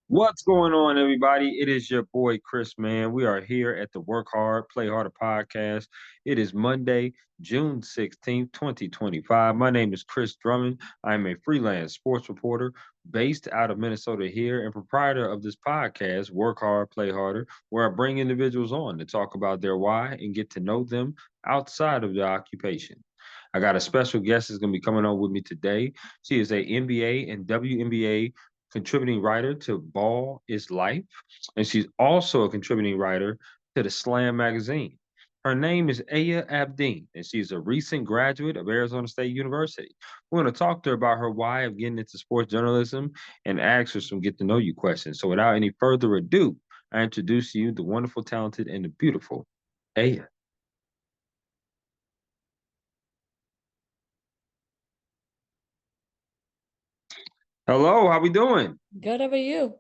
What's going on, everybody? It is your boy Chris, man. We are here at the Work Hard, Play Harder podcast. It is Monday, June 16th, 2025. My name is Chris Drummond. I am a freelance sports reporter based out of Minnesota here and proprietor of this podcast, Work Hard, Play Harder, where I bring individuals on to talk about their why and get to know them outside of their occupation. I got a special guest that's going to be coming on with me today. She is a NBA and WNBA contributing writer to Ball is Life, and she's also a contributing writer to the Slam magazine. Her name is Aya Abdeen, and she's a recent graduate of Arizona State University. We're going to talk to her about her why of getting into sports journalism and ask her some get to know you questions. So, without any further ado, I introduce you the wonderful, talented, and the beautiful Aya. Hello, how we doing? Good, how about you?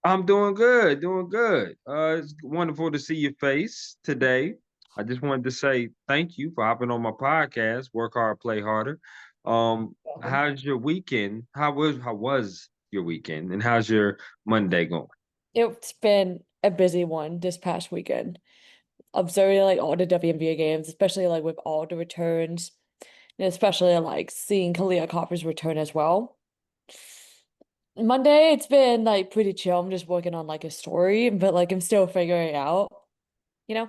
I'm doing good, doing good. It's wonderful to see your face today. I just wanted to say thank you for hopping on my podcast, Work Hard, Play Harder. Welcome. How's your weekend? How was your weekend, and how's your Monday going? It's been a busy one this past weekend. Observing like all the WNBA games, especially like with all the returns, and especially like seeing Kalia Copper's return as well. Monday, it's been like pretty chill. I'm just working on like a story, but like I'm still figuring it out, you know?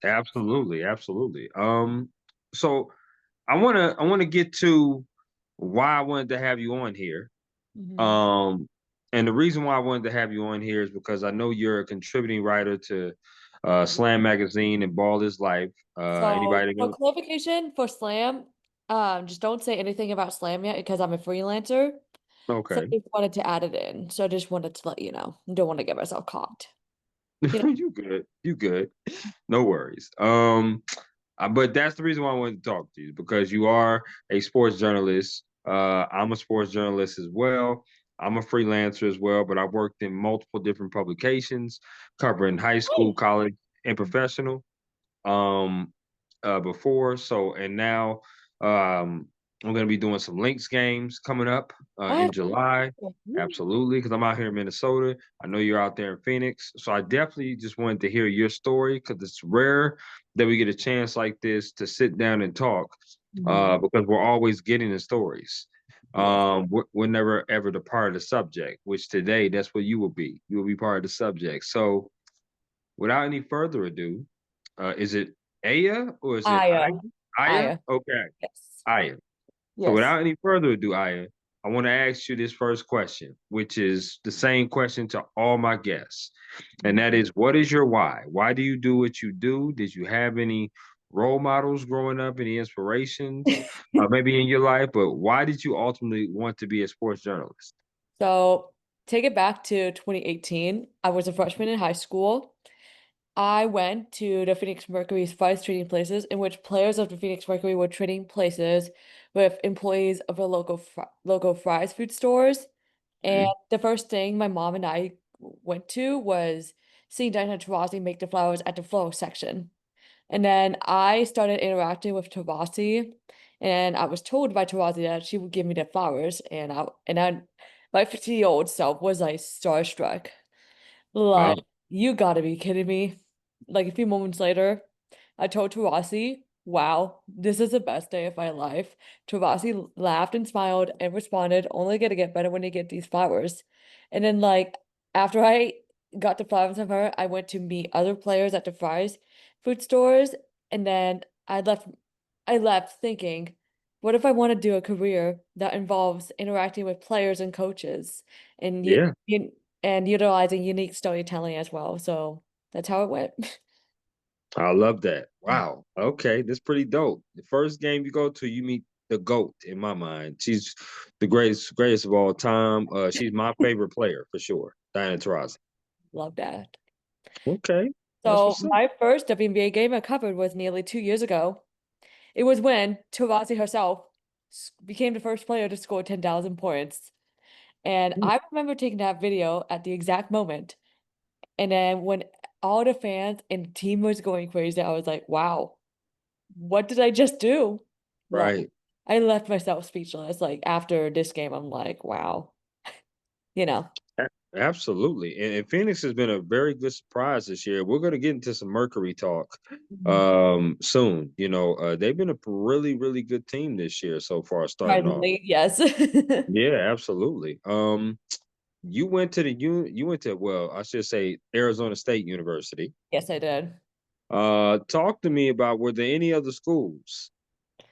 Absolutely, absolutely. So I wanna get to why I wanted to have you on here. Hmm. Um, and the reason why I wanted to have you on here is because I know you're a contributing writer to Slam Magazine and Ball is Life. So Anybody for know? clarification for Slam, just don't say anything about Slam yet because I'm a freelancer. So I Okay. just wanted to add it in. So I just wanted to let you know. Don't want to get myself caught. You know. You good. You good. No worries. But that's the reason why I wanted to talk to you because you are a sports journalist. I'm a sports journalist as well. I'm a freelancer as well, but I've worked in multiple different publications covering high school, college, and professional. um before. So and now I'm gonna be doing some Lynx games coming up in July. Oh. Absolutely, because I'm out here in Minnesota. I know you're out there in Phoenix. So I definitely just wanted to hear your story because it's rare that we get a chance like this to sit down and talk Mhm. because we're always getting the stories. Yes. We're never ever the part of the subject, which today that's what you will be. You will be part of the subject. So without any further ado, is it Aya or is it I? Aya. Aya? Aya. Okay, Yes. Aya. So Yes. without any further ado, Aya, I want to ask you this first question, which is the same question to all my guests. And that is, what is your why? Why do you do what you do? Did you have any role models growing up, any inspirations, maybe in your life? But why did you ultimately want to be a sports journalist? So take it back to 2018. I was a freshman in high school. I went to the Phoenix Mercury's Fries Trading Places, in which players of the Phoenix Mercury were trading places with employees of a local fries food stores. And Mhm. the first thing my mom and I went to was seeing Diana Taurasi make the flowers at the flow section. And then I started interacting with Taurasi, and I was told by Taurasi that she would give me the flowers, my 50-year-old self was like starstruck. Wow. Like, you gotta be kidding me. Like a few moments later, I told Taurasi, wow, this is the best day of my life. Taurasi laughed and smiled and responded, only gonna get better when you get these flowers. And then like after I got the flowers from her, I went to meet other players at the fries food stores, and then I left thinking, what if I want to do a career that involves interacting with players and coaches and Yeah. and utilizing unique storytelling as well. So that's how it went. I love that. Wow. Okay, that's pretty dope. The first game you go to, you meet the GOAT in my mind. She's the greatest of all time. She's my favorite player for sure. Diana Taurasi. Love that. Okay, that's So what's up. my first WNBA game I covered was nearly 2 years ago. It was when Taurasi herself became the first player to score 10,000 points. And I remember taking that video at the exact moment. And then when all the fans and the team was going crazy, I was like, wow, what did I just do? Like, Right. I left myself speechless. Like, after this game, I'm like, wow, you know. Absolutely. And Phoenix has been a very good surprise this year. We're going to get into some Mercury talk Mhm. soon. They've been a really, really good team this year so far, starting off. Surprisingly, yes. Yeah, absolutely. You went to, well, I should say Arizona State University. Yes, I did. Talk to me about, were there any other schools,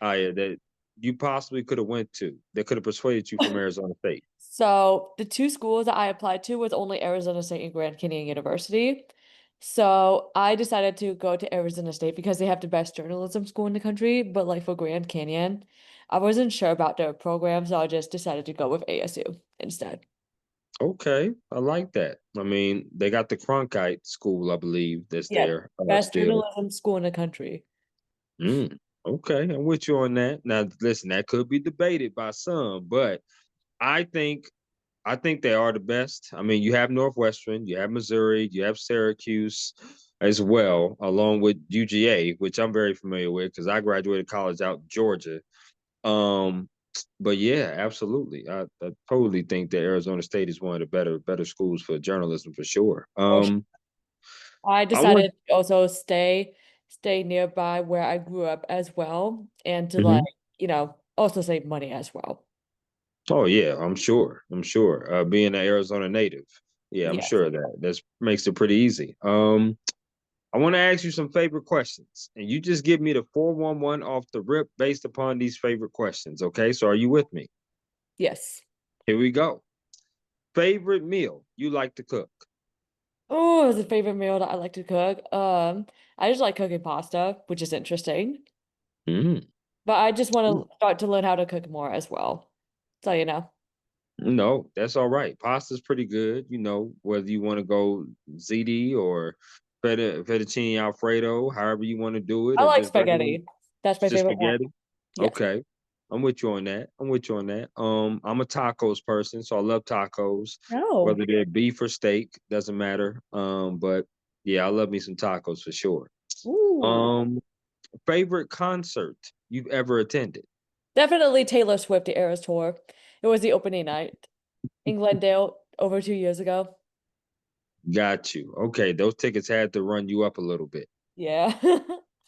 Aya, that you possibly could have went to that could have persuaded you from Arizona State? So the two schools that I applied to was only Arizona State and Grand Canyon University. So I decided to go to Arizona State because they have the best journalism school in the country. But like for Grand Canyon, I wasn't sure about their program, so I just decided to go with ASU instead. Okay, I like that. I mean, they got the Cronkite School, I believe, that's Yeah, there best still. journalism school in the country. Okay, I'm with you on that. Now, listen, that could be debated by some, but I think I think they are the best. I mean, you have Northwestern, you have Missouri, you have Syracuse as well, along with UGA, which I'm very familiar with because I graduated college out in Georgia. Um, but yeah, absolutely. I totally think that Arizona State is one of the better schools for journalism for sure. For sure. I I want. decided to also stay nearby where I grew up as well, and to like, Mhm. also save money as well. Oh yeah, I'm sure. I'm sure. Being an Arizona native, yeah, I'm Yes. sure that makes it pretty easy. I want to ask you some favorite questions, and you just give me the 411 off the rip based upon these favorite questions. Okay, so are you with me? Yes. Here we go. Favorite meal you like to cook? Oh, it's a favorite meal that I like to cook. I just like cooking pasta, which is interesting. Mm. But I just want to start to learn how to cook more as well. So, No, that's all right. Pasta's pretty good. Whether you want to go ziti or fettuccine alfredo, however you want to do it, I or like just regular, spaghetti. That's my just favorite one. spaghetti. Yes. Okay. I'm with you on that. I'm with you on that. I'm a tacos person, so I love tacos, Oh. whether they're beef or steak, doesn't matter. But yeah, I love me some tacos for sure. Ooh. Um, Favorite concert you've ever attended? Definitely Taylor Swift, the Eras Tour. It was the opening night in Glendale over 2 years ago. Got you. Okay, those tickets had to run you up a little bit. Yeah.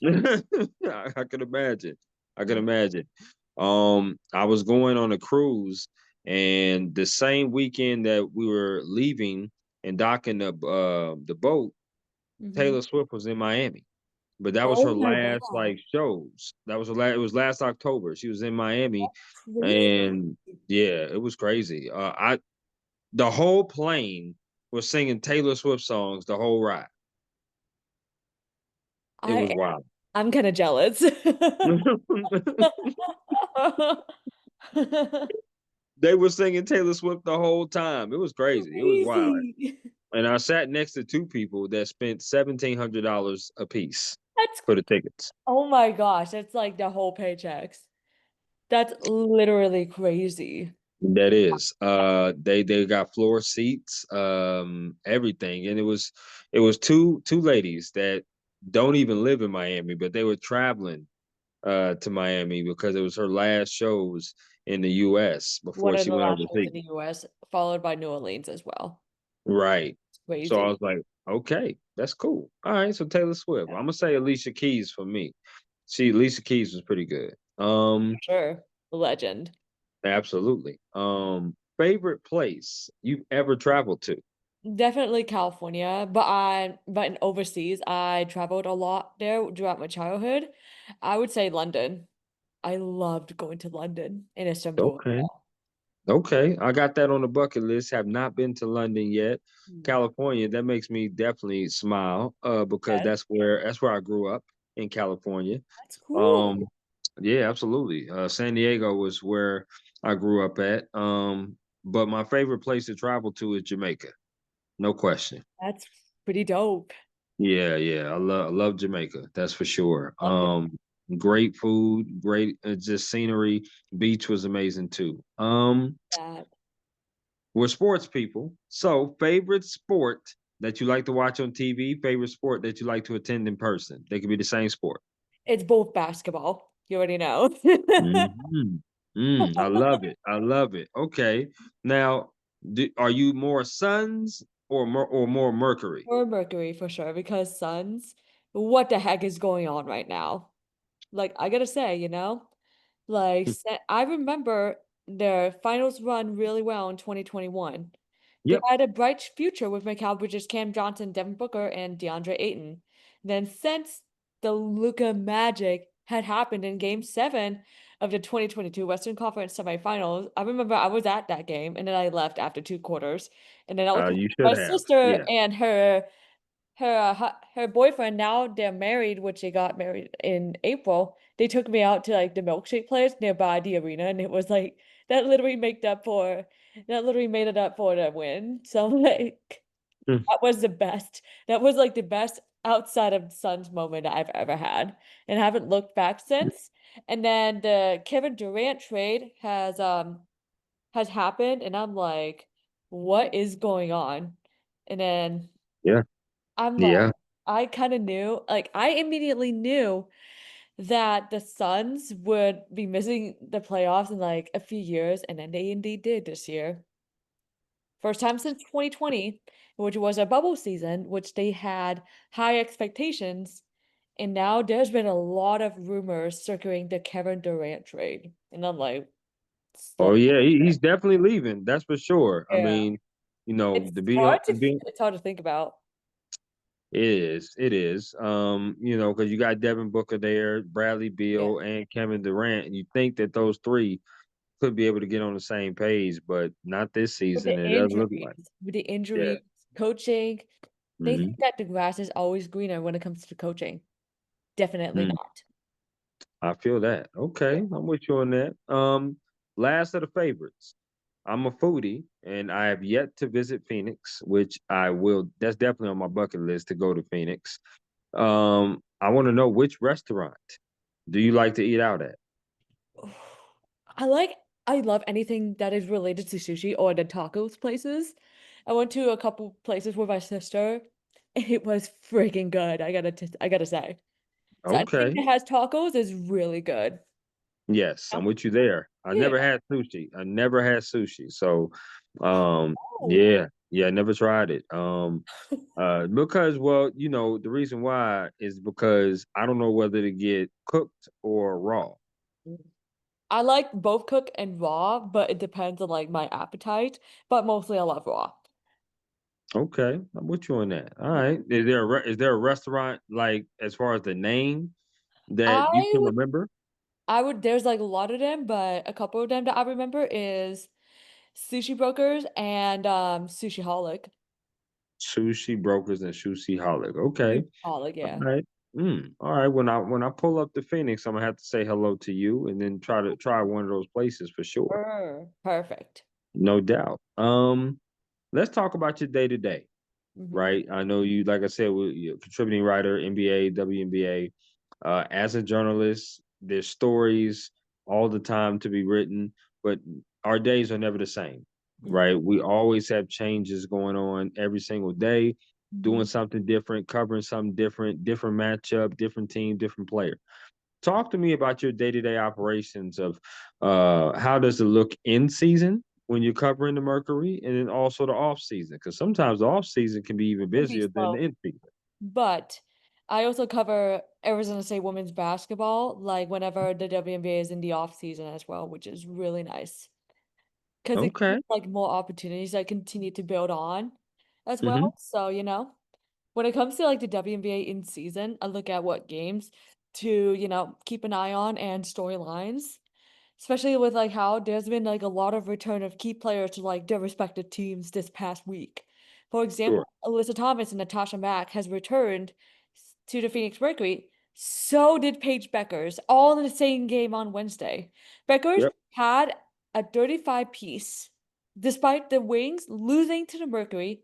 I can imagine. I can imagine. I was going on a cruise, and the same weekend that we were leaving and docking the boat, hmm Taylor Swift was in Miami. But that was her Oh my last God. like shows. That was her last. It was last October. She was in Miami, Crazy. and yeah, it was crazy. I The whole plane was singing Taylor Swift songs the whole ride. It I was wild. I'm kind of jealous. They were singing Taylor Swift the whole time. It was crazy. It was wild. Crazy. And I sat next to two people that spent $1,700 a piece That's for the tickets. Oh my gosh, that's like the whole paychecks. That's literally crazy. That is. They got floor seats, everything. And it was two ladies that don't even live in Miami, but they were traveling to Miami because it was her last shows in the US One before of she the went last shows in overseas. the US, followed by New Orleans as well. Right. It's So I crazy. was like, okay, that's cool. All right, so Taylor Swift. Yeah, I'm gonna say Alicia Keys for me. Alicia Keys was pretty good. for sure. Legend. Absolutely. Favorite place you've ever traveled to? Definitely California, but in overseas, I traveled a lot there throughout my childhood. I would say London. I loved going to London and Istanbul. Okay. Okay. I got that on the bucket list. Have not been to London yet. Mm. California, that makes me definitely smile, because Yes, that's where I grew up in California. that's cool. Um, yeah, absolutely. San Diego was where I grew up at. But my favorite place to travel to is Jamaica. No question. That's pretty dope. Yeah, yeah. I love Jamaica. That's for sure. Love it. Great food, great just scenery. Beach was amazing too. That. We're sports people. So, favorite sport that you like to watch on TV, favorite sport that you like to attend in person. They could be the same sport. It's both basketball. You already know. I love it. I love it. Okay. Now, Are you more Suns or more Mercury? Or Mercury for sure, because Suns, what the heck is going on right now? Like, I gotta say, like, I remember their finals run really well in 2021. They Yep. had a bright future with Mikal Bridges, Cam Johnson, Devin Booker, and DeAndre Ayton. Then, since the Luka magic had happened in Game 7 of the 2022 Western Conference semifinals, I remember I was at that game and then I left after 2 quarters. And then I was with You my should have. sister Yeah. and her boyfriend. Now they're married, which they got married in April. They took me out to like the milkshake place nearby the arena, and it was like that literally made it up for the win. So like Mm. that was the best. That was like the best outside of Suns moment I've ever had, and haven't looked back since. And then the Kevin Durant trade has happened, and I'm like, what is going on? And then Yeah. I'm like, Yeah. I kind of knew, like, I immediately knew that the Suns would be missing the playoffs in like a few years, and then they indeed did this year. First time since 2020, which was a bubble season, which they had high expectations. And now there's been a lot of rumors circling the Kevin Durant trade. And I'm like, Oh slow. yeah, he's definitely leaving. That's for sure. I Yeah. mean, to It's be on, hard to being it's hard to think about. it is. Because you got Devin Booker there, Bradley Yeah. Beal, and Kevin Durant, and you think that those three could be able to get on the same page, but not this season. It doesn't look like. With the Yeah. injuries, coaching, they Hmm. think that the grass is always greener when it comes to coaching. Definitely not. I feel that. Okay, Yeah. I'm with you on that. Last of the favorites. I'm a foodie and I have yet to visit Phoenix, which I will. That's definitely on my bucket list to go to Phoenix. I want to know which restaurant do you like to eat out at? I like I love anything that is related to sushi or the tacos places. I went to a couple places with my sister. It was freaking good. I gotta say. So anything Okay. that has tacos is really good. Yes, I'm with you there. I Yeah. never had sushi. I never had sushi. So, Oh. yeah, I never tried it. Because, well, the reason why is because I don't know whether to get cooked or raw. I like both cook and raw, but it depends on like my appetite. But mostly I love raw. Okay, I'm with you on that. All right. Is there a restaurant like as far as the name that you I can would remember? I would there's like a lot of them, but a couple of them that I remember is Sushi Brokers and Sushi Holic. Sushi Brokers and Sushi Holic. Okay. Sushi Holic, All yeah. right. All right. When I pull up to Phoenix, I'm gonna have to say hello to you and then try one of those places for sure. Perfect. No doubt. Let's talk about your day to day. Hmm. Right? I know you, like I said, you're a contributing writer, NBA, WNBA. As a journalist, there's stories all the time to be written, but our days are never the same, Hmm. right? We always have changes going on every single day, doing Hmm. something different, covering something different, different matchup, different team, different player. Talk to me about your day-to-day operations of how does it look in season when you're covering the Mercury and then also the off season because sometimes the off season can be even Can be busier than the slow. in season. But I also cover Arizona State women's basketball, like whenever the WNBA is in the off season as well, which is really nice. Because it gives Okay. like more opportunities I continue to build on as Hmm. well. So, when it comes to like the WNBA in season, I look at what games to, keep an eye on and storylines. Especially with like how there's been like a lot of return of key players to like their respective teams this past week. For Sure. example, Alyssa Thomas and Natasha Mack has returned to the Phoenix Mercury. So did Paige Beckers, all in the same game on Wednesday. Beckers Yep. had a 35 piece, despite the Wings losing to the Mercury,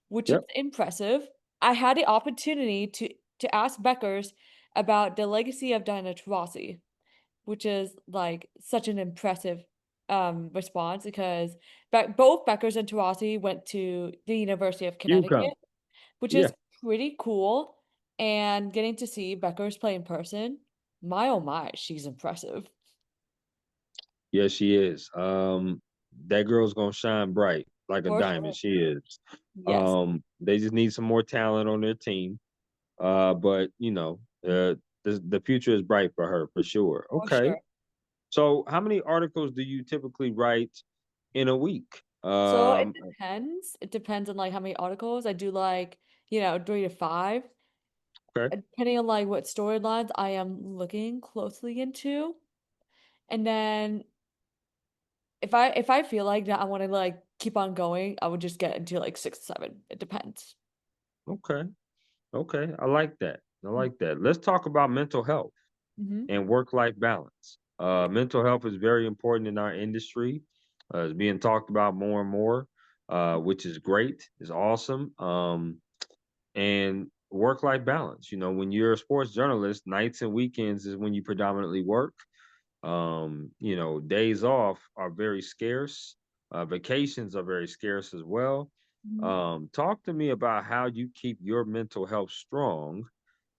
which is Yep. impressive. I had the opportunity to ask Beckers about the legacy of Diana Taurasi, which is like such an impressive response because both Beckers and Taurasi went to the University of UConn. Connecticut, which Yeah. is pretty cool. And getting to see Beckers play in person, my oh my, she's impressive. Yeah, she is. That girl's gonna shine bright. like a For diamond. sure. She is. Yes, They just need some more talent on their team. But the future is bright for her for sure. for Okay. sure. So how many articles do you typically write in a week? So it depends. It depends on like how many articles. I do like, 3 to 5, Okay. depending on like what storylines I am looking closely into. And then if I feel like that I want to like keep on going, I would just get into like 6 to 7. It depends. Okay. Okay. I like that. I like that. Let's talk about mental health Mm-hmm. and work-life balance. Mental health is very important in our industry. It's being talked about more and more, which is great. Is awesome. And work-life balance. When you're a sports journalist, nights and weekends is when you predominantly work. Days off are very scarce. Vacations are very scarce as well. Mhm. Talk to me about how you keep your mental health strong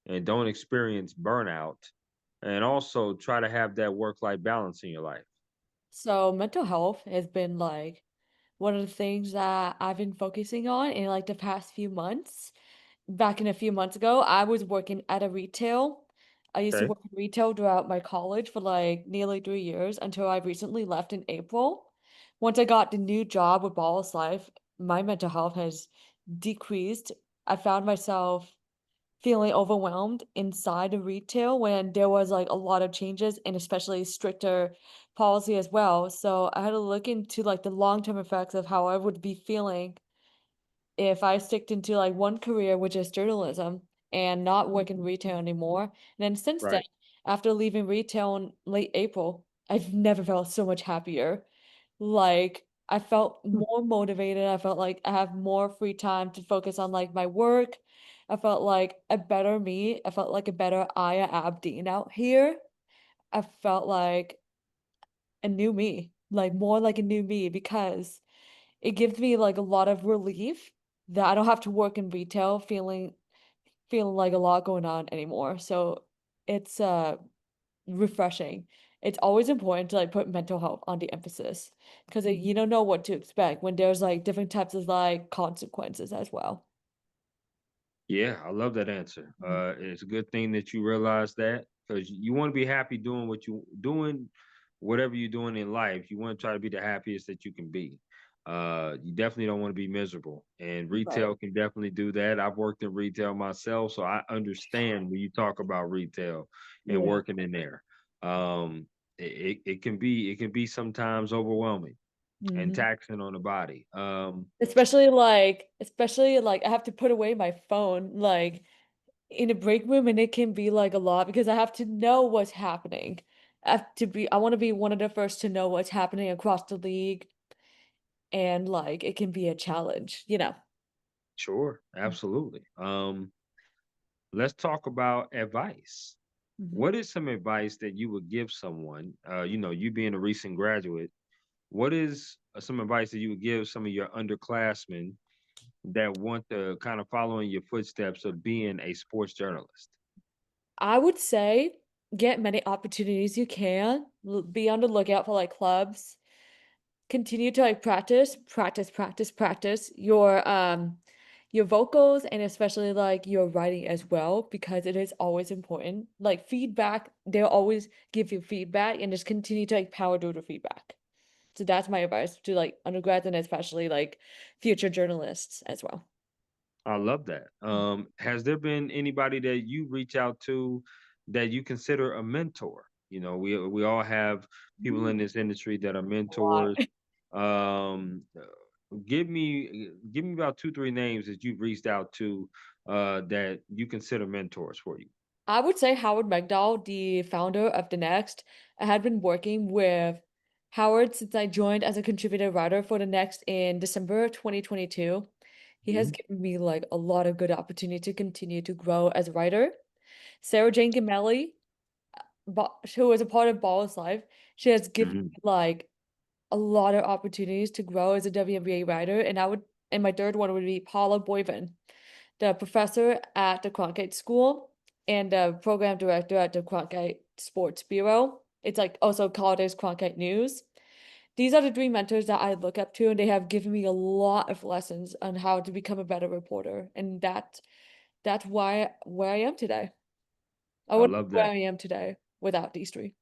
and don't experience burnout, and also try to have that work-life balance in your life. So mental health has been like one of the things that I've been focusing on in like the past few months. Back in a few months ago, I was working at a retail. I used to Okay. work in retail throughout my college for like nearly 3 years until I recently left in April. Once I got the new job with Balls Life, my mental health has decreased. I found myself feeling overwhelmed inside of retail when there was like a lot of changes and especially stricter policy as well. So I had to look into like the long-term effects of how I would be feeling if I sticked into like one career, which is journalism, and not work in retail anymore. And then since then, Right. after leaving retail in late April, I've never felt so much happier. Like I felt more motivated. I felt like I have more free time to focus on like my work. I felt like a better me. I felt like a better Aya Abdeen out here. I felt like a new me, like more like a new me because it gives me like a lot of relief that I don't have to work in retail feeling like a lot going on anymore. So it's refreshing. It's always important to like put mental health on the emphasis because you don't know what to expect when there's like different types of like consequences as well. Yeah, I love that answer. Mhm. It's a good thing that you realize that because you want to be happy doing whatever you're doing in life. You want to try to be the happiest that you can be. You definitely don't want to be miserable, and Right. retail can definitely do that. I've worked in retail myself, so I understand when you talk about retail and Yeah. working in there. Um, it can be sometimes overwhelming and Hmm. taxing on the body. Especially like I have to put away my phone like in a break room and it can be like a lot because I have to know what's happening. I want to be one of the first to know what's happening across the league and like it can be a challenge. Sure, absolutely. Let's talk about advice. Mhm. What is some advice that you would give someone? You being a recent graduate, what is some advice that you would give some of your underclassmen that want to kind of follow in your footsteps of being a sports journalist? I would say get many opportunities you can. Be on the lookout for like clubs. Continue to like practice your vocals and especially like your writing as well because it is always important. Like feedback, they'll always give you feedback and just continue to like power through the feedback. So that's my advice to like undergrads and especially like future journalists as well. I love that. Has there been anybody that you reach out to that you consider a mentor? We all have people in Mm, this industry that are a lot. mentors. Give me about 2, 3 names that you've reached out to that you consider mentors for you. I would say Howard Megdal, the founder of The Next. I had been working with Howard since I joined as a contributor writer for The Next in December 2022. He has Mhm, given me like a lot of good opportunity to continue to grow as a writer. Sarah Jane Gamelli, who was a part of Ball's Life, she has given mhm. me like a lot of opportunities to grow as a WNBA writer. And my third one would be Paula Boyven, the professor at the Cronkite School and the program director at the Cronkite Sports Bureau. It's like also called as Cronkite News. these are the three mentors that I look up to, and they have given me a lot of lessons on how to become a better reporter, and that's why where I am today. I I wouldn't be love where that. I am today without these three.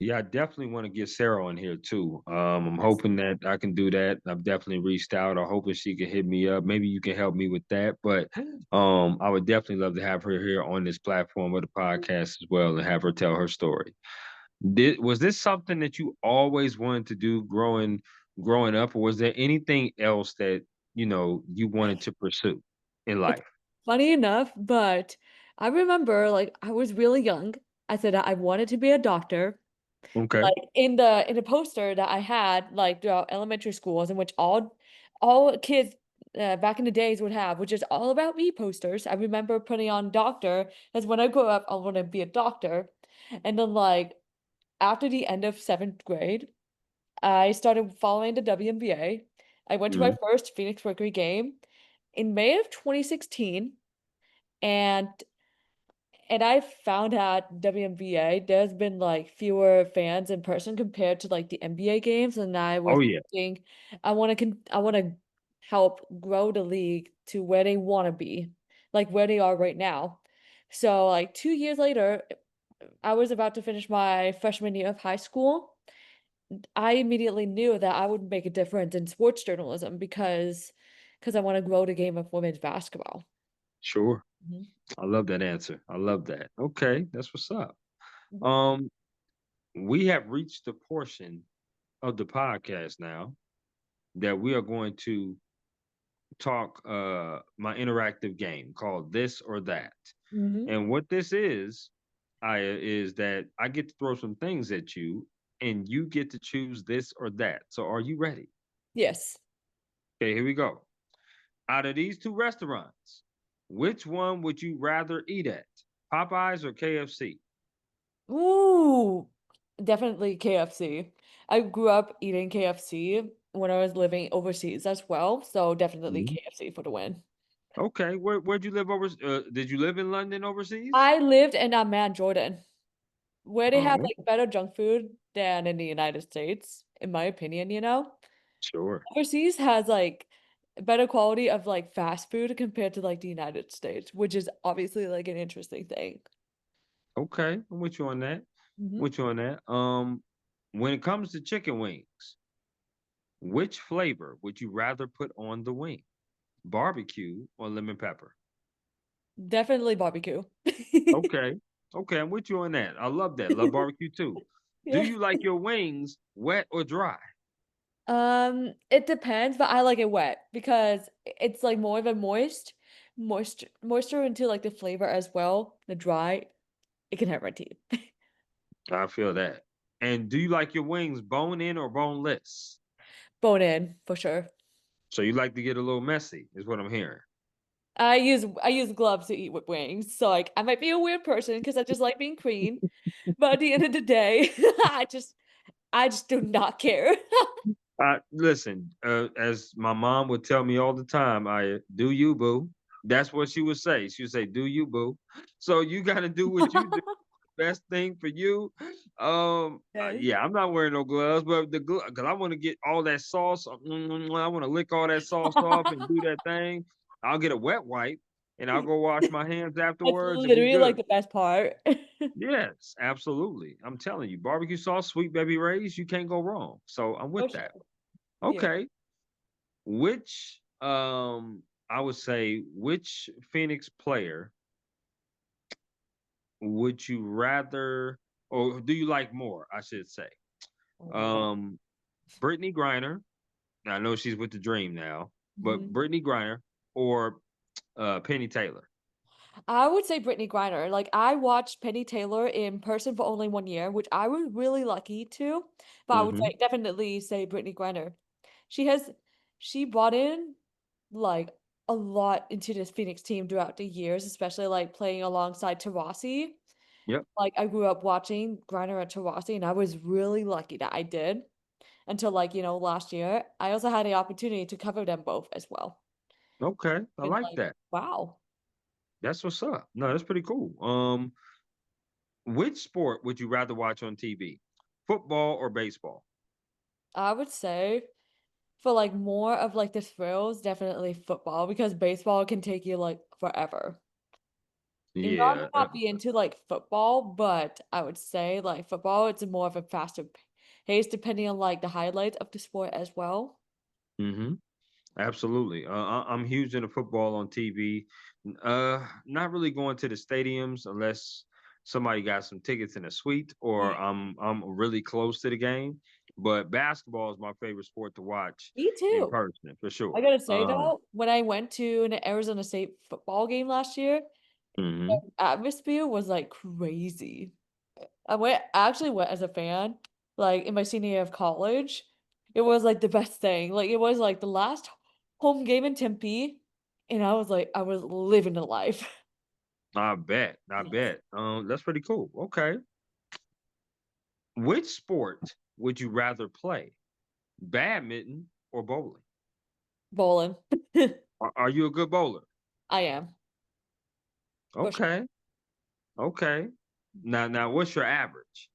Yeah, I definitely want to get Sarah on here too. I'm Yes. hoping that I can do that. I've definitely reached out. I'm hoping she can hit me up. Maybe you can help me with that. But I would definitely love to have her here on this platform of the podcast as well and have her tell her story. Was this something that you always wanted to do growing up, or was there anything else that you wanted to pursue in It's life? funny enough, but I remember like I was really young. I said I wanted to be a doctor. Okay. Like in the poster that I had like throughout elementary schools in which all kids back in the days would have, which is all about me posters. I remember putting on doctor as when I grow up, I want to be a doctor. And then like after the end of seventh grade, I started following the WNBA. I went to my Mhm. first Phoenix Mercury game in May of 2016, and I found out WNBA, there's been like fewer fans in person compared to like the NBA games, and I was Oh yeah, thinking I want to help grow the league to where they want to be, like where they are right now. So like 2 years later, I was about to finish my freshman year of high school. I immediately knew that I would make a difference in sports journalism because I want to grow the game of women's basketball. sure. Mhm. I love that answer. I love that. Okay, that's what's up. Mhm. Um, we have reached the portion of the podcast now that we are going to talk my interactive game called This or That. Mhm. And what this is, I is that I get to throw some things at you and you get to choose this or that. So are you ready? Yes. Okay, here we go. Out of these two restaurants, which one would you rather eat at? Popeyes or KFC? Ooh, definitely KFC. I grew up eating KFC when I was living overseas as well, so definitely Mhm. KFC for the win. Okay, where'd you live did you live in London overseas? I lived in Amman, Jordan, where they have Oh, like better junk food than in the United States, in my opinion, you know? sure. Overseas has like better quality of like fast food compared to like the United States, which is obviously like an interesting thing. Okay, I'm with you on that. Mhm. With you on that. When it comes to chicken wings, which flavor would you rather put on the wing? Barbecue or lemon pepper? Definitely barbecue. Okay. Okay, I'm with you on that. I love that. Love barbecue too. Do Yeah. you like your wings wet or dry? It depends, but I like it wet because it's like more of a moisture into like the flavor as well. The dry, it can hurt my teeth. I feel that. And do you like your wings bone in or boneless? Bone in for sure. So you like to get a little messy, is what I'm hearing. I use gloves to eat with wings, so like I might be a weird person because I just like being clean, but at the end of the day, I just do not care. Listen, as my mom would tell me all the time, I do you boo. That's what she would say. She would say, "Do you boo?" So you got to do what you do. Best thing for you. Yes. Yeah, I'm not wearing no gloves, but because I want to get all that sauce. I want to lick all that sauce off and do that thing. I'll get a wet wipe and I'll go wash my hands That's afterwards, and we literally like good. the best part. Yes, absolutely. I'm telling you, barbecue sauce, sweet baby rays, you can't go wrong. So I'm For with sure. that. Yeah. Okay. Which I would say which Phoenix player would you rather or do you like more, I should say? Oh my God. Um Brittany Griner. I know she's with the Dream now, but Mhm. Brittany Griner or Penny Taylor. I would say Brittany Griner. Like I watched Penny Taylor in person for only 1 year, which I was really lucky to. But I would Hmm. say definitely say Brittany Griner. She has she brought in like a lot into this Phoenix team throughout the years, especially like playing alongside Taurasi. Yep. Like I grew up watching Griner and Taurasi, and I was really lucky that I did until like, last year. I also had the opportunity to cover them both as well. Okay. I And like like, that. wow. That's what's up. No, that's pretty cool. Which sport would you rather watch on TV? Football or baseball? I would say for like more of like the thrills, definitely football because baseball can take you like forever. Even though I Yeah. might not be into like football, but I would say like football, it's more of a faster pace depending on like the highlights of the sport as well. Hmm. Absolutely. I'm huge into football on TV. Not really going to the stadiums unless somebody got some tickets in a suite or Yeah. I'm really close to the game. But basketball is my favorite sport to watch Me in too. person for I sure. gotta say though, when I went to an Arizona State football game last year, Mhm. the atmosphere was like crazy. I actually went as a fan, like in my senior year of college. It was like the best thing. Like it was like the last home game in Tempe, and I was living the life. I bet. I Yes. bet. That's pretty cool. Okay. Which sport would you rather play? Badminton or bowling? Bowling. Are you a good bowler? I am, for sure. Okay. Okay. Now, what's your average?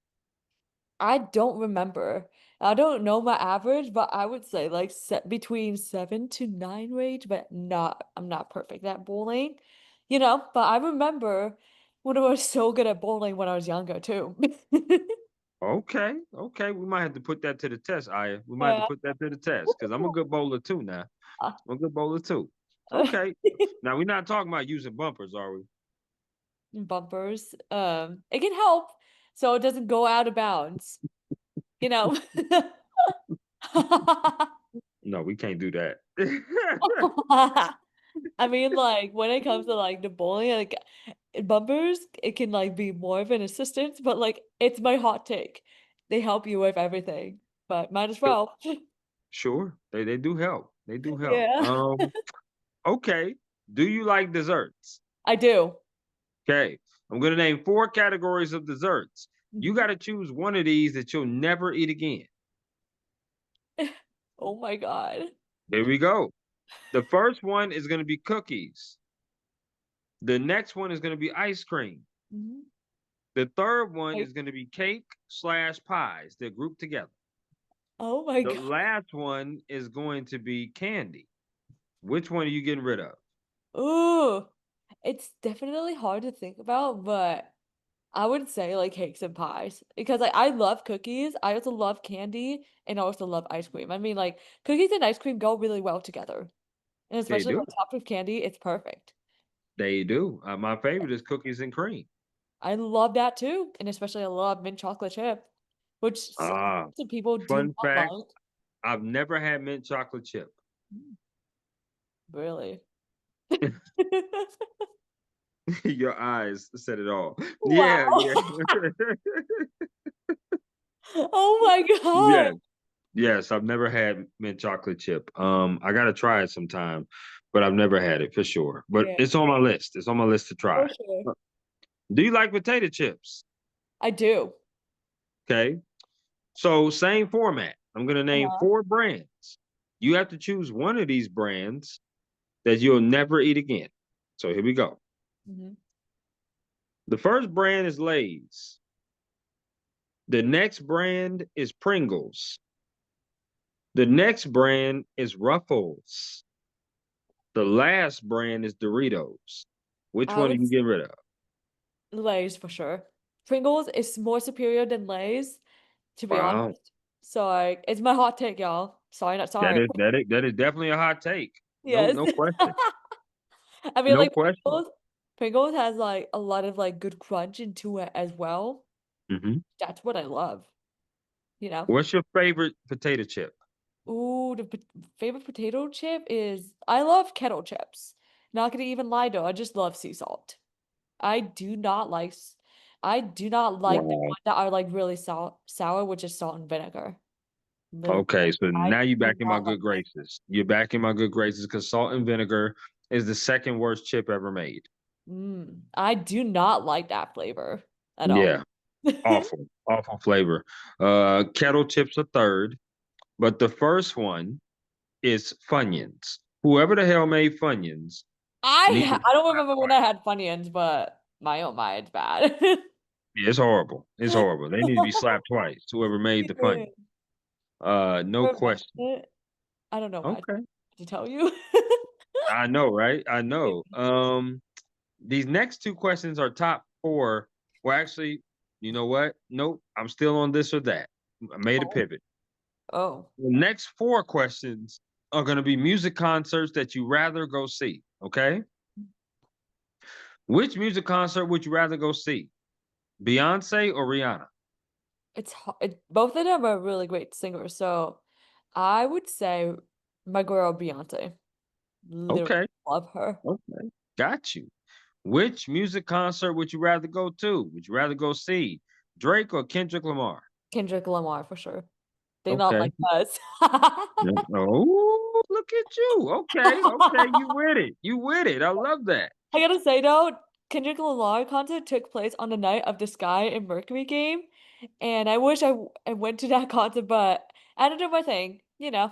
I don't remember. I don't know my average, but I would say like set between 7 to 9 range, but I'm not perfect at bowling, but I remember when I was so good at bowling when I was younger too. Okay. Okay. We might have to put that to the test, Aya. We might have to Yeah. put that to the test because I'm a good bowler too now. I'm a good bowler too. Okay. Now we're not talking about using bumpers, are we? Bumpers. It can help so it doesn't go out of bounds, you know. No, we can't do that. I mean, like when it comes to like the bowling, like bumpers, it can like be more of an assistance, but like it's my hot take. They help you with everything, but might as Sure. well. Sure. They do help. They do help. Yeah, Okay. Do you like desserts? I do. Okay. I'm gonna name four categories of desserts. You Mhm. got to choose one of these that you'll never eat again. Oh my God. Here we go. The first one is gonna be cookies. The next one is gonna be ice cream. Mhm. The third one Like, is gonna be cake slash pies. They're grouped together. oh my The God. last one is going to be candy. Which one are you getting rid of? Ooh, it's definitely hard to think about, but I would say like cakes and pies because like I love cookies. I also love candy and I also love ice cream. I mean, like cookies and ice cream go really well together. And They especially do. on top of candy, it's perfect. They do. My favorite is cookies and cream. I love that too. And especially I love mint chocolate chip, which Ah, some people do fun not fact, like. I've never had mint chocolate chip. Mm, really? Your eyes said it all. Yeah, Wow. yeah. Oh my God. Yes, yes, I've never had mint chocolate chip. I gotta try it sometime, but I've never had it for sure. But Yeah, it's on my list. It's on my list to for try. sure. Do you like potato chips? I do. Okay. So same format. I'm gonna name Uh-huh. four brands. You have to choose one of these brands that you'll never eat again. So here we go. Mhm. The first brand is Lay's. The next brand is Pringles. The next brand is Ruffles. The last brand is Doritos. Which I one are would you getting rid of? Lay's for sure. Pringles is more superior than Lay's, to be Wow. honest. So like, it's my hot take, y'all. Sorry, not That sorry. is that is that is definitely a hot take. No, Yes. no question. I mean, No like question. Pringles has like a lot of like good crunch into it as well. Hmm. That's what I love, you know? What's your favorite potato chip? Ooh, the favorite potato chip is I love kettle chips. Not gonna even lie though, I just love sea salt. I do not like I do not like the Wow. one that are like really sour, which is salt and vinegar. Literally, Okay, so I now you're do back in my not like good it. graces. You're back in my good graces because salt and vinegar is the second worst chip ever made. I do not like that flavor at all. Yeah, awful, awful flavor. Kettle chips are third, but the first one is Funyuns. Whoever the hell made Funyuns needs to I don't slap remember when I twice. had Funyuns, but my oh my, it's bad. Yeah, it's horrible. It's horrible. They need to be slapped twice. Whoever made the Yeah. Funyuns. No Never mentioned question. it. I don't know why Okay. to tell you. I know, right? I know. These next two questions are top four. Well, actually, you know what? Nope. I'm still on this or that. I made a Oh. pivot. Oh. The next four questions are going to be music concerts that you rather go see. Okay. Which music concert would you rather go see? Beyonce or Rihanna? Both of them are really great singers, so I would say my girl Beyonce. Literally Okay. love her. Okay. Got you. Which music concert would you rather go to? Would you rather go see Drake or Kendrick Lamar? Kendrick Lamar for sure. They not Okay. like us. Yeah. Oh, look at you. Okay. Okay. You with it. You with it. I love that. I gotta say though, Kendrick Lamar concert took place on the night of the Sky and Mercury game, and I wish I went to that concert, but I had to do my thing, you know.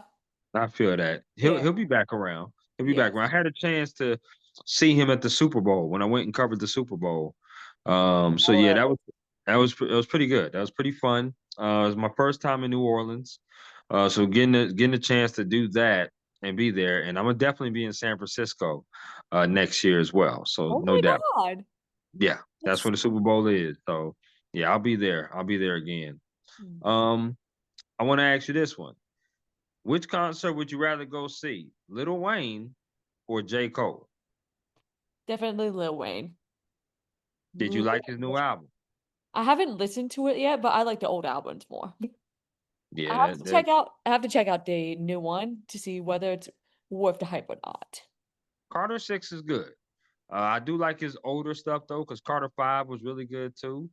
I feel that. He'll Yeah. he'll be back around. He'll be back Yes. around. I had a chance to see him at the Super Bowl when I went and covered the Super Bowl. So yeah, Or that was pretty good. That was pretty fun. It was my first time in New Orleans. So getting a chance to do that and be there, and I'm gonna definitely be in San Francisco next year as well. So oh no my doubt. God. Yeah, that's That's when the Super Bowl is. So yeah, I'll be there. I'll be there again. mm, Um, I want to ask you this one. Which concert would you rather go see? Lil Wayne or J. Cole? definitely Lil Wayne. Did you Lil like his new Wayne. album? I haven't listened to it yet, but I like the old albums more. Yeah, that I have to check out the new one to see whether it's worth the hype or not. Carter 6 is good. I do like his older stuff though, because Carter 5 was really good too.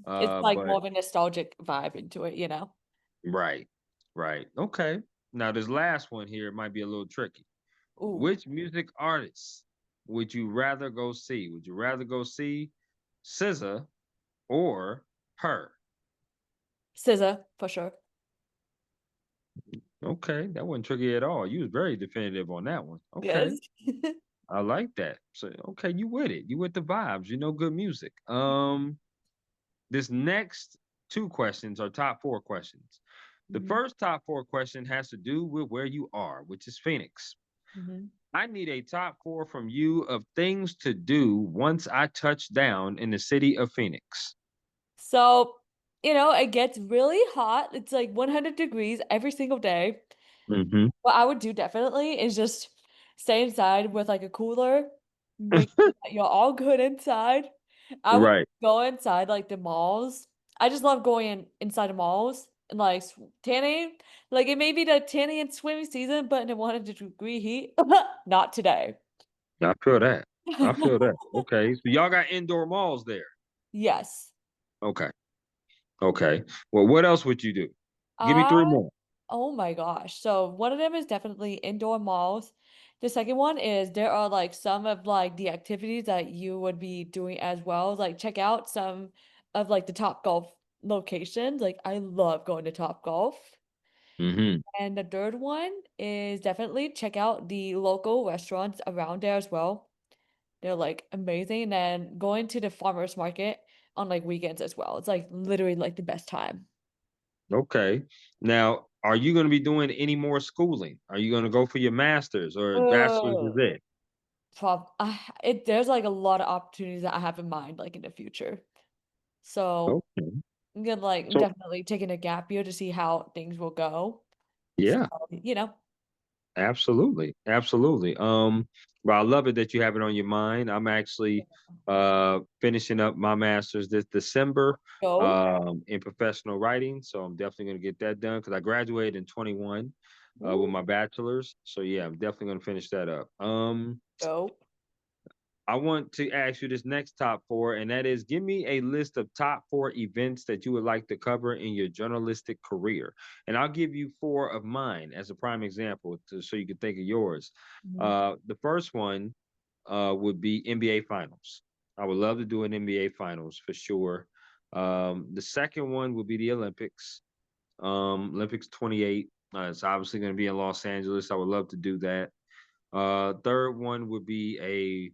It's like more But of a nostalgic vibe into it, you know? right, right. Okay. Now this last one here might be a little tricky. Ooh, Which music artist would you rather go see? Would you rather go see SZA or her? SZA for sure. Okay, that wasn't tricky at all. You was very definitive on that one. Okay. Yes. I like that. So okay, you with it. You with the vibes. You know good music. This next two questions are top four questions. The Mhm, first top four question has to do with where you are, which is Phoenix. mhm. I need a top four from you of things to do once I touch down in the city of Phoenix. So, it gets really hot. It's like 100 degrees every single day. Hmm. What I would do definitely is just stay inside with like a cooler, make sure that you're all good inside. I would Right. go inside like the malls. I just love going inside the malls and like tanning. Like it may be the tanning and swimming season, but in a 100-degree heat, not today. I feel that. I feel that. Okay. So y'all got indoor malls there. Yes. Okay. Okay. Well, what else would you do? Give me I three more. Oh my gosh. So one of them is definitely indoor malls. The second one is there are like some of like the activities that you would be doing as well. Like check out some of like the Top Golf locations. Like I love going to Top Golf. Hmm. And the third one is definitely check out the local restaurants around there as well. They're like amazing. And going to the farmers market on like weekends as well. It's like literally like the best time. Okay. Now, are you going to be doing any more schooling? Are you going to go for your master's or bachelor's is Oh. it? There's like a lot of opportunities that I have in mind, like in the future. So Okay. I'm gonna like So, definitely taking a gap year to see how things will go. So, yeah, you know, absolutely. Absolutely. But I love it that you have it on your mind. I'm actually finishing up my master's this December go. in professional writing, so I'm definitely going to get that done because I graduated in 21 with Ooh, my bachelor's. So yeah, I'm definitely going to finish that up. go. I want to ask you this next top four, and that is give me a list of top four events that you would like to cover in your journalistic career. And I'll give you four of mine as a prime example so you can think of yours. Mhm. The first one would be NBA Finals. I would love to do an NBA Finals for sure. The second one would be the Olympics, Olympics 28. It's obviously going to be in Los Angeles. I would love to do that. Third one would be a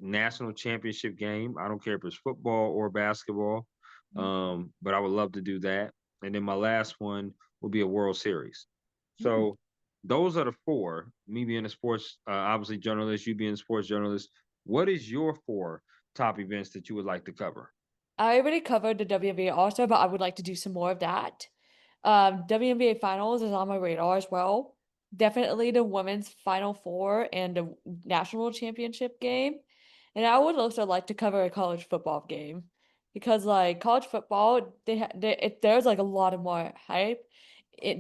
national championship game. I don't care if it's football or basketball, but I would love to do that. And then my last one will be a World Series. Hmm. So those are the four. Me being a sports, obviously journalist, you being a sports journalist. What is your four top events that you would like to cover? I already covered the WNBA All-Star, but I would like to do some more of that. WNBA Finals is on my radar as well. Definitely the women's Final Four and the national championship game. And I would also like to cover a college football game because like college football, there's like a lot of more hype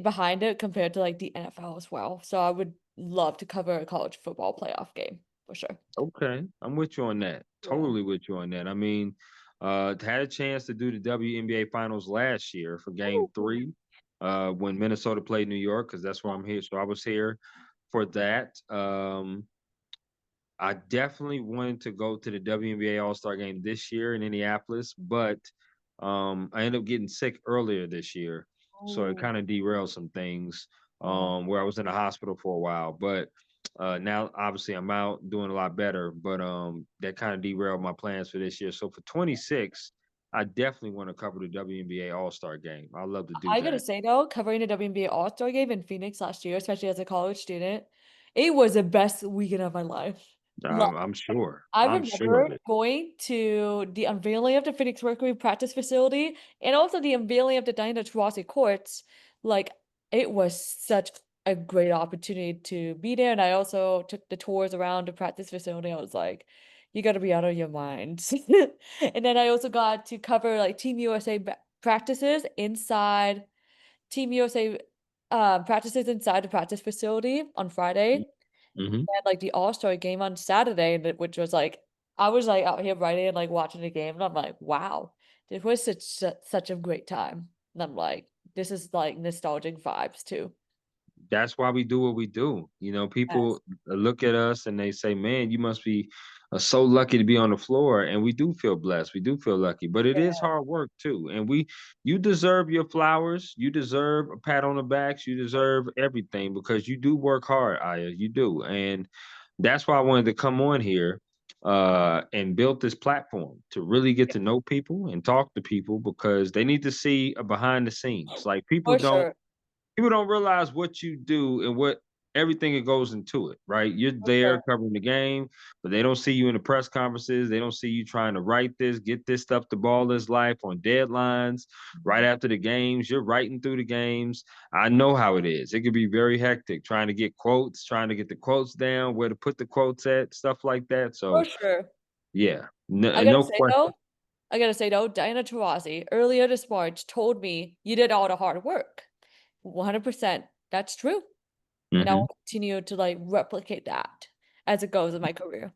behind it compared to like the NFL as well. So I would love to cover a college football playoff game for sure. Okay, I'm with you on that. Yeah. Totally with you on that. I mean, had a chance to do the WNBA finals last year for game Ooh. three, when Minnesota played New York, because that's where I'm here. So I was here for that. I definitely wanted to go to the WNBA All-Star game this year in Indianapolis, but I ended up getting sick earlier this year. So it Oh, kind of derailed some things oh. where I was in the hospital for a while. But now obviously I'm out doing a lot better, but that kind of derailed my plans for this year. So for 26, I definitely want to cover the WNBA All-Star game. I'd love to do I gotta that. say though, covering the WNBA All-Star game in Phoenix last year, especially as a college student, it was the best weekend of my life. I'm sure. I I'm sure remember of it. going to the unveiling of the Phoenix Mercury practice facility and also the unveiling of the Diana Taurasi courts. Like, it was such a great opportunity to be there. And I also took the tours around the practice facility. I was like, you got to be out of your mind. And then I also got to cover like Team USA practices inside Team USA practices inside the practice facility on Friday Hmm. had like the All-Star game on Saturday, which was like I was like out here writing and like watching the game, and I'm like, wow, this was such a great time. And I'm like, this is like nostalgic vibes too. That's why we do what we do. You know, Yes. people look at us and they say, "Man, you must be so lucky to be on the floor." And we do feel blessed. We do feel lucky, but it is Yeah, hard work too. And you deserve your flowers. You deserve a pat on the backs. You deserve everything because you do work hard, Aya. You do, and that's why I wanted to come on here and build this platform to really get to know people and talk to people because they need to see a behind the scenes. Like for sure. people don't realize what you do and what everything that goes into it, right? You're For there sure. covering the game, but they don't see you in the press conferences. They don't see you trying to write this, get this stuff to ball this life on deadlines right Mhm. after the games. You're writing through the games. I know how it is. It can be very hectic trying to get quotes, trying to get the quotes down, where to put the quotes at, stuff like that. For So, sure. yeah, I gotta no say question. though, I gotta say though, Diana Taurasi earlier this March told me you did all the hard work. 100%. That's true. And I Mhm. will continue to like replicate that as it goes in my career.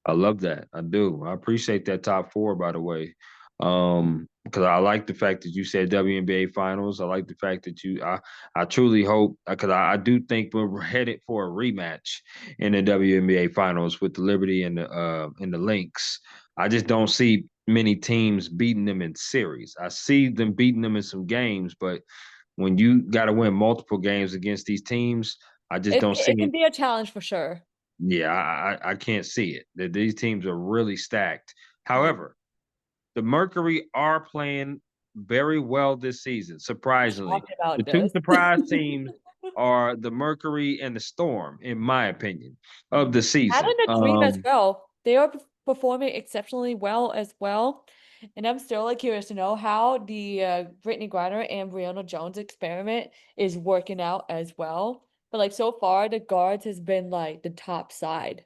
I love that. I do. I appreciate that top four, by the way. Because I like the fact that you said WNBA finals. I like the fact that I truly hope because I do think we're headed for a rematch in the WNBA finals with the Liberty and the Lynx. I just don't see many teams beating them in series. I see them beating them in some games, but when you got to win multiple games against these teams, I just don't It see. can be a challenge for sure. Yeah, I can't see it. That these teams are really stacked. Yeah. However, the Mercury are playing very well this season, surprisingly. Shocked The about two this. surprise teams are the Mercury and the Storm, in my opinion, of the season. Having a dream as well. They are performing exceptionally well as well. And I'm still like curious to know how the Brittany Griner and Brianna Jones experiment is working out as well. But like so far, the guards has been like the top side,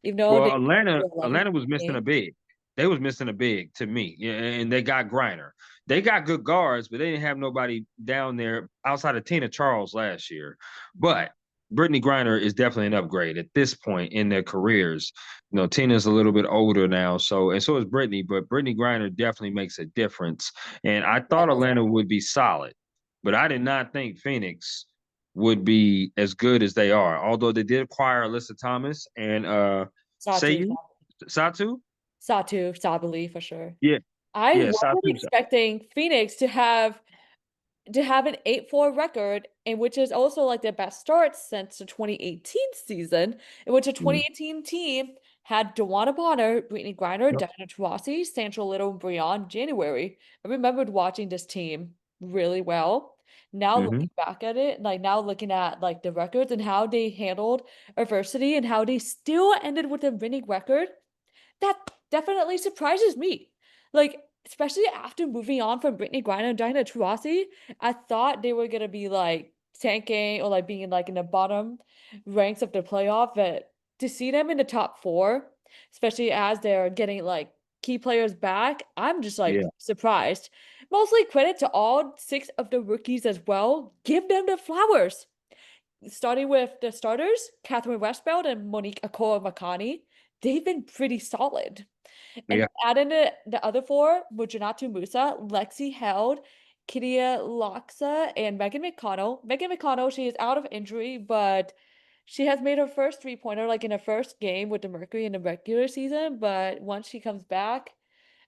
even though they Well, Atlanta, the 11 Atlanta was missing a game. big. They was missing a big to me, yeah, and they got Griner. They got good guards, but they didn't have nobody down there outside of Tina Charles last year. But Brittany Griner is definitely an upgrade at this point in their careers. You know, Tina's a little bit older now, so and so is Brittany, but Brittany Griner definitely makes a difference. And I thought Yes. Atlanta would be solid, but I did not think Phoenix would be as good as they are. Although they did acquire Alyssa Thomas and say Satu, you Satu? Satu, Sabali for sure. Yeah, I yeah, wasn't Satu. expecting Phoenix to have an 8-4 record, and which is also like their best start since the 2018 season, in which the Mm. 2018 team had Dewana Bonner, Brittany Griner, Yep. Diana Taurasi, Sancho Little, and Brianne January. I remembered watching this team really well. Now Hmm. looking back at it, like now looking at like the records and how they handled adversity and how they still ended with a winning record, that definitely surprises me. Like, especially after moving on from Brittany Griner and Diana Taurasi, I thought they were gonna be like tanking or like being like in the bottom ranks of the playoff, but to see them in the top four, especially as they're getting like key players back, I'm just like Yeah. surprised. Mostly credit to all six of the rookies as well. Give them the flowers. Starting with the starters, Catherine Westbeld and Monique Akoa Makani, they've been pretty solid. And Yeah. add in the other four, Mujinatu Musa, Lexi Held, Kidia Loxa, and Megan McConnell. Megan McConnell, she is out of injury, but she has made her first three-pointer like in her first game with the Mercury in the regular season. But once she comes back,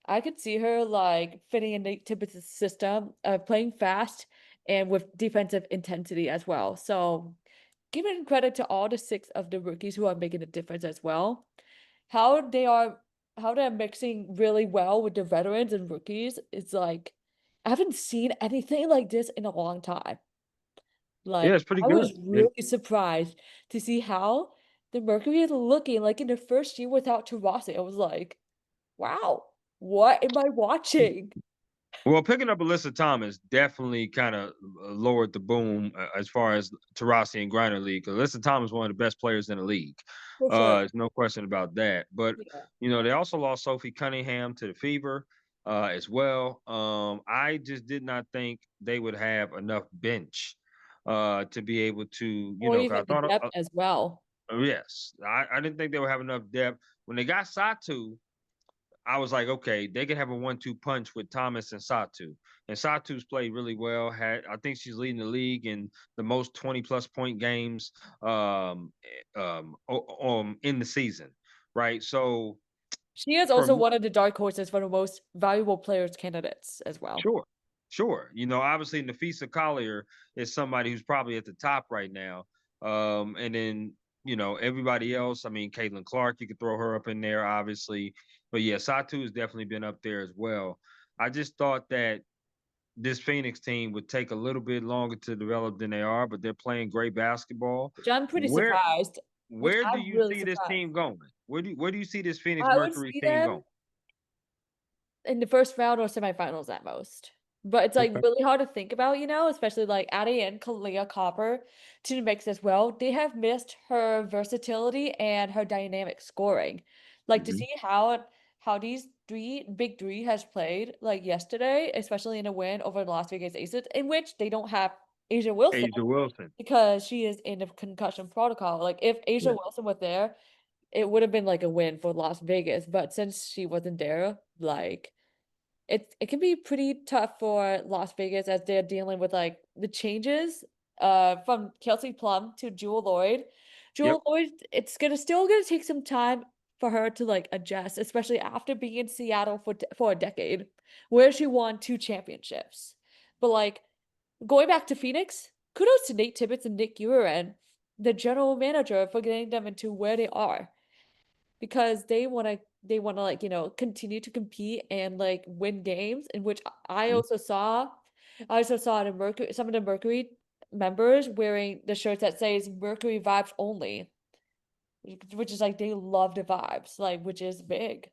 I could see her like fitting in Nate Tibbetts' system, playing fast and with defensive intensity as well. So giving credit to all the six of the rookies who are making a difference as well. How they are how they're mixing really well with the veterans and rookies is like I haven't seen anything like this in a long time. Yeah, Like it's pretty I good. was really surprised to see how the Mercury is looking like in the first year without Taurasi. I was like, wow, what am I watching? Well, picking up Alyssa Thomas definitely kind of lowered the boom as far as Taurasi and Griner league. Alyssa Thomas is one of the best players in the league. For sure. There's no question about that. But Yeah. they also lost Sophie Cunningham to the fever as well. I just did not think they would have enough bench to be able to, Or 'cause even I the thought, depth as well. yes, I didn't think they would have enough depth when they got Satu. I was like, okay, they could have a 1-2 punch with Thomas and Satu. And Satu's played really well. I think she's leading the league in the most 20+ point games in the season, right? So She is for also one of the dark horses for the most valuable players candidates as well. sure. Sure. Obviously Nafisa Collier is somebody who's probably at the top right now. And then, everybody else, I mean, Caitlin Clark, you could throw her up in there, obviously. But yeah, Satu has definitely been up there as well. I just thought that this Phoenix team would take a little bit longer to develop than they are, but they're playing great basketball. Which I'm pretty Where surprised, which where do I'm you really see this surprised. team going? Where do you see this Phoenix I would Mercury see team going? them in the first round or semifinals at most. But it's like Okay. really hard to think about, especially like adding in Kalia Copper to the mix as well. They have missed her versatility and her dynamic scoring. Like to Hmm. see how these big three has played like yesterday, especially in a win over the Las Vegas Aces, in which they don't have Asia Wilson Asia Wilson. because she is in the concussion protocol. Like if Asia Yeah. Wilson was there, it would have been like a win for Las Vegas. But since she wasn't there, like it can be pretty tough for Las Vegas as they're dealing with like the changes from Kelsey Plum to Jewel Lloyd. Yep. Jewel Lloyd, it's gonna take some time for her to like adjust, especially after being in Seattle for a decade, where she won two championships. But like going back to Phoenix, kudos to Nate Tibbetts and Nick Uren, the general manager, for getting them into where they are because they want to like continue to compete and like win games in which I also saw the Mercury some of the Mercury members wearing the shirts that says Mercury vibes only, which is like they love the vibes, like which is big.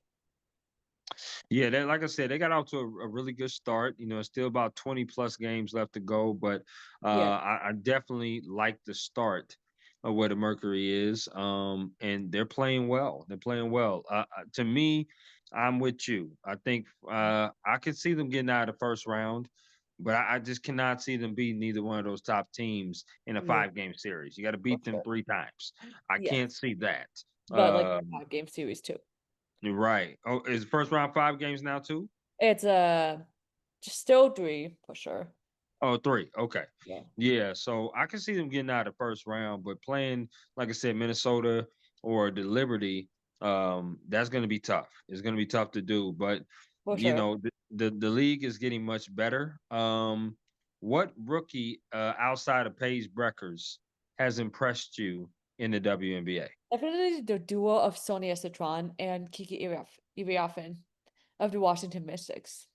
Yeah, like I said, they got off to a really good start. It's still about 20+ games left to go, but Yeah, I definitely like the start of where the Mercury is. And they're playing well. They're playing well. To me, I'm with you. I think I could see them getting out of the first round, but I just cannot see them beating neither one of those top teams in a yeah, 5-game series. You got to for beat them sure. 3 times. I can't Yes, see that. but like a Um, 5 game series too. you're right. Oh, is the first round 5 games now too? It's just still three for sure. Oh, 3. Okay. Yeah, Yeah, so I can see them getting out of the first round, but playing, like I said, Minnesota or the Liberty, that's going to be tough. It's going to be tough to do, but for sure. the league is getting much better. What rookie outside of Paige Breckers has impressed you in the WNBA? Definitely the duo of Sonia Citron and Kiki Iriafen of the Washington Mystics.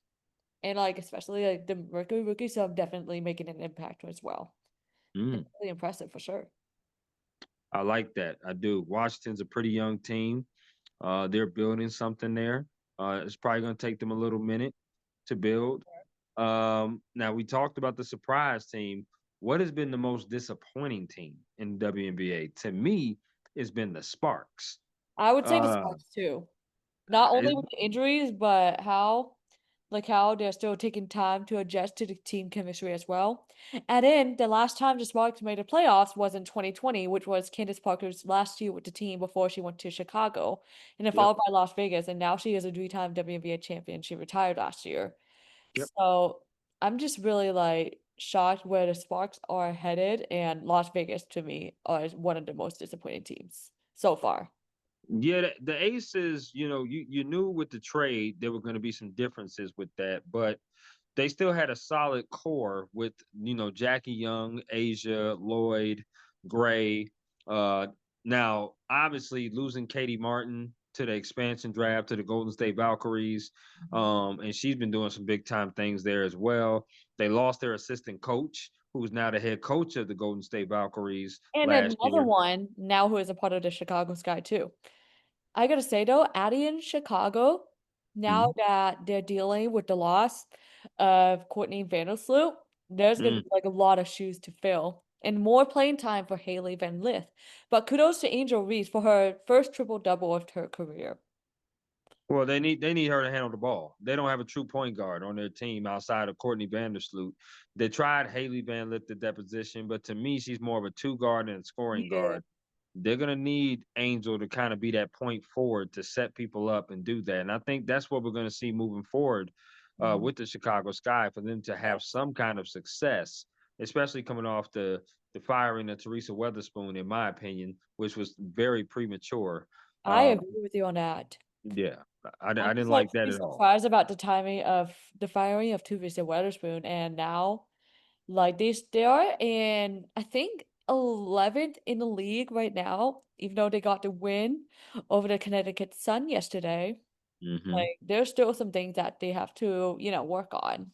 And like especially like the Mercury rookies, so I'm definitely making an impact as well. It's Mm, really impressive for sure. I like that. I do. Washington's a pretty young team. They're building something there. It's probably going to take them a little minute to build. Now we talked about the surprise team. What has been the most disappointing team in the WNBA? To me, it's been the Sparks. I would say the Uh, Sparks too. Not only it- with the injuries, but how they're still taking time to adjust to the team chemistry as well. And then the last time the Sparks made the playoffs was in 2020, which was Candace Parker's last year with the team before she went to Chicago, and then yep, followed by Las Vegas, and now she is a three-time WNBA champion. She retired last year. yep. So I'm just really like shocked where the Sparks are headed, and Las Vegas to me are one of the most disappointing teams so far. Yeah, the Aces, you knew with the trade there were going to be some differences with that, but they still had a solid core with Jackie Young, Asia, Lloyd, Gray. Uh, Now, obviously, losing Katie Martin to the expansion draft to the Golden State Valkyries, and she's been doing some big time things there as well. They lost their assistant coach, who's now the head coach of the Golden State Valkyries And last another year. one now who is a part of the Chicago Sky too. I gotta say though, Addie in Chicago, now Mhm. that they're dealing with the loss of Courtney Vandersloot, there's gonna Mm. be like a lot of shoes to fill and more playing time for Haley Van Lith. But kudos to Angel Reese for her first triple double of her career. Well, they need her to handle the ball. They don't have a true point guard on their team outside of Courtney Vandersloot. They tried Haley Van Lith at that position, but to me, she's more of a two guard and a scoring Yeah. guard. They're gonna need Angel to kind of be that point forward to set people up and do that. And I think that's what we're gonna see moving forward Mhm. with the Chicago Sky for them to have Yes. some kind of success, especially coming off the firing of Teresa Weatherspoon, in my opinion, which was very premature. I Uh, agree with you on that. yeah, I'm I just didn't like like that pretty at all. surprised about the timing of the firing of Teresa Weatherspoon, and now like they are in I think 11th in the league right now, even though they got the win over the Connecticut Sun yesterday. Hmm. Like there's still some things that they have to, work on.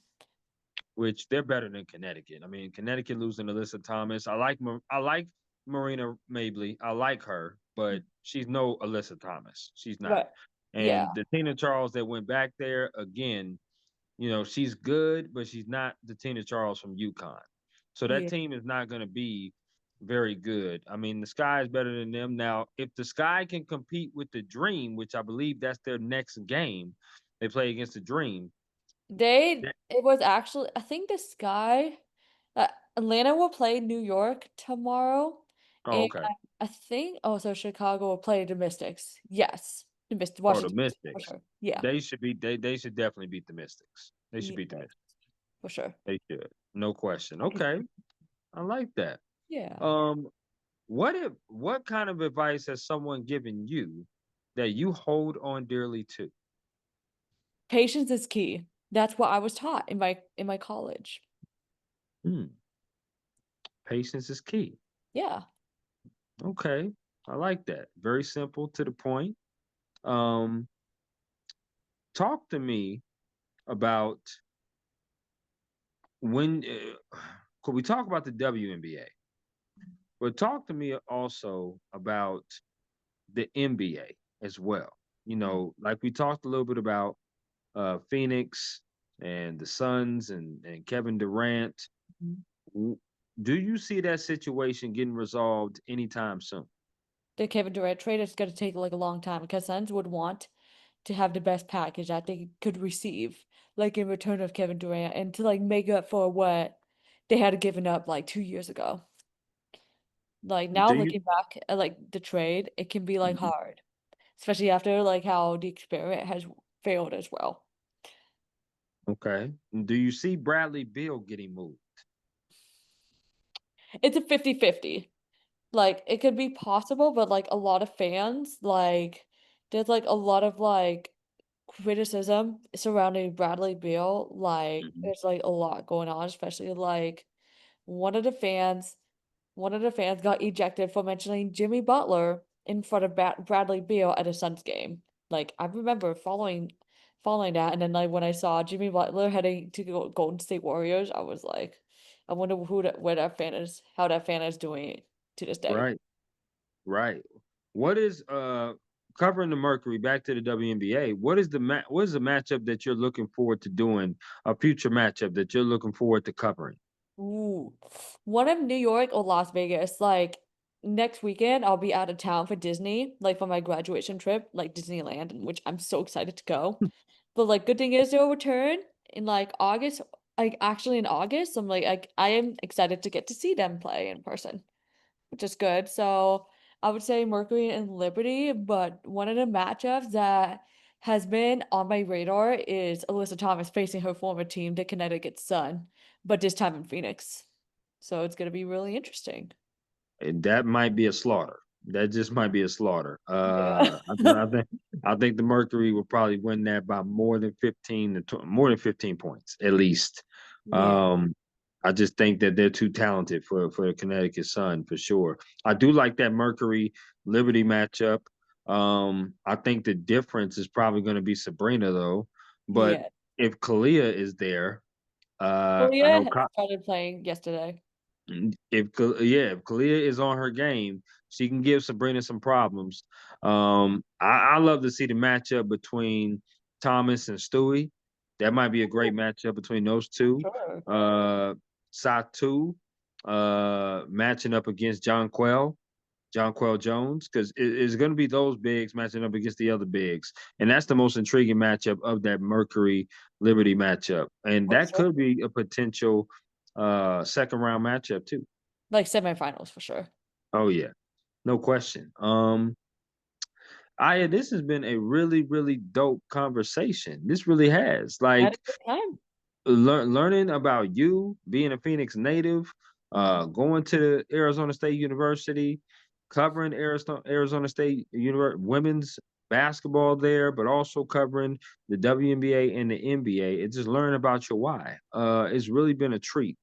Which they're better than Connecticut. I mean, Connecticut losing Alyssa Thomas. I like Marina Mabley. I like her, but she's no Alyssa Thomas. She's not. Right. Yeah. And the Tina Charles that went back there again, she's good, but she's not the Tina Charles from UConn. So that Yeah. team is not going to be very good. I mean, the Sky is better than them. Now, if the Sky can compete with the Dream, which I believe that's their next game, they play against the Dream. It was actually, I think the Sky, uh, Atlanta will play New York tomorrow. Oh, And okay. I think, oh, so Chicago will play the Mystics. Yes. The Mystics, Oh, the Washington Mystics, for Mystics. sure. Yeah. They should definitely beat the Mystics. They should Yeah, beat the Mystics. for sure. They should. No question. I can Okay. see. I like that. Yeah. Um, what kind of advice has someone given you that you hold on dearly to? Patience is key. That's what I was taught in my college. Hmm. Patience is key. Yeah. Okay. I like that. Very simple to the point. Um, Talk to me about when could we talk about the WNBA? But talk to me also about the NBA as well. Like we talked a little bit about Phoenix and the Suns and Kevin Durant. Mhm. W- Do you see that situation getting resolved anytime soon? The Kevin Durant trade is going to take like a long time because Suns would want to have the best package that they could receive, like in return of Kevin Durant, and to like make up for what they had given up like 2 years ago. Like now Do you? looking back at like the trade, it can be like Mhm. hard, especially after like how the experiment has failed as well. Okay. Do you see Bradley Beal getting moved? It's a 50-50. Like it could be possible, but like a lot of fans, like there's like a lot of like criticism surrounding Bradley Beal. Like Mhm. there's like a lot going on, especially like one of the fans, one of the fans got ejected for mentioning Jimmy Butler in front of Bradley Beal at a Suns game. Like I remember following that. And then like when I saw Jimmy Butler heading to Golden State Warriors, I was like, I wonder where that fan is, how that fan is doing to this day. Right, right. What is covering the Mercury back to the WNBA? What is the matchup that you're looking forward to doing? A future matchup that you're looking forward to covering? Ooh, one of New York or Las Vegas. Like next weekend, I'll be out of town for Disney, like for my graduation trip, like Disneyland, in which I'm so excited to go. But like, good thing is they'll return in like August. Like actually in August, I am excited to get to see them play in person, which is good. So I would say Mercury and Liberty, but one of the matchups that has been on my radar is Alyssa Thomas facing her former team, the Connecticut Sun, but this time in Phoenix. So it's gonna be really interesting. And that might be a slaughter. That just might be a slaughter. Yeah. I think the Mercury will probably win that by more than 15 points at least. Yeah. Um, I just think that they're too talented for the Connecticut Sun for sure. I do like that Mercury Liberty matchup. I think the difference is probably going to be Sabrina though. But Yeah. if Kalia is there, I know Julia started playing yesterday. if Kalia is on her game, she can give Sabrina some problems. I love to see the matchup between Thomas and Stewie. That might be a great matchup between those two. Sure. Satu matching up against John Quell Jones, because it's going to be those bigs matching up against the other bigs, and that's the most intriguing matchup of that Mercury Liberty matchup, and For that sure. could be a potential second round matchup too. Like semifinals for sure. Oh yeah, no question. Aya, this has been a really dope conversation. This really has. I had a Like, good time. learning about you being a Phoenix native, going to Arizona State University, covering Arizona State women's basketball there, but also covering the WNBA and the NBA. It's just learning about your why. It's really been a treat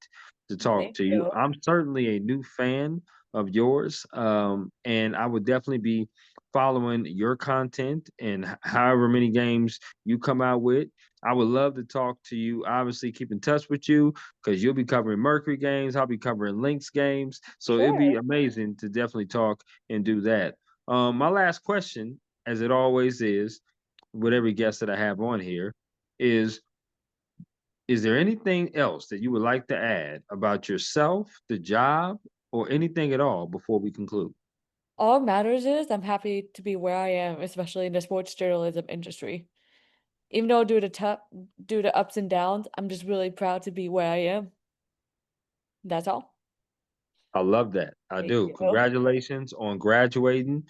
to talk Thank to you. you. I'm certainly a new fan of yours, and I would definitely be following your content and however many games you come out with. I would love to talk to you. Obviously, keep in touch with you because you'll be covering Mercury games. I'll be covering Lynx games. So it'd be Sure. amazing to definitely talk and do that. My last question, as it always is, with every guest that I have on here, is is there anything else that you would like to add about yourself, the job, or anything at all before we conclude? All matters is I'm happy to be where I am, especially in the sports journalism industry. Even though due to ups and downs, I'm just really proud to be where I am. That's all. I love that. I Thank do. you. Congratulations on graduating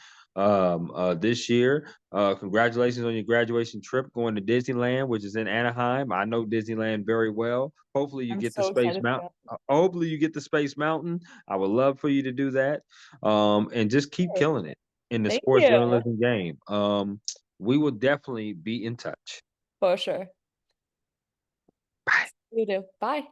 this year. Congratulations on your graduation trip going to Disneyland, which is in Anaheim. I know Disneyland very well. Hopefully you I'm get the so Space excited to Mountain. go. Hopefully you get the Space Mountain. I would love for you to do that. And just keep Sure. killing it in the Thank sports you. journalism game. We will definitely be in touch. For sure. Bye. You do. Bye.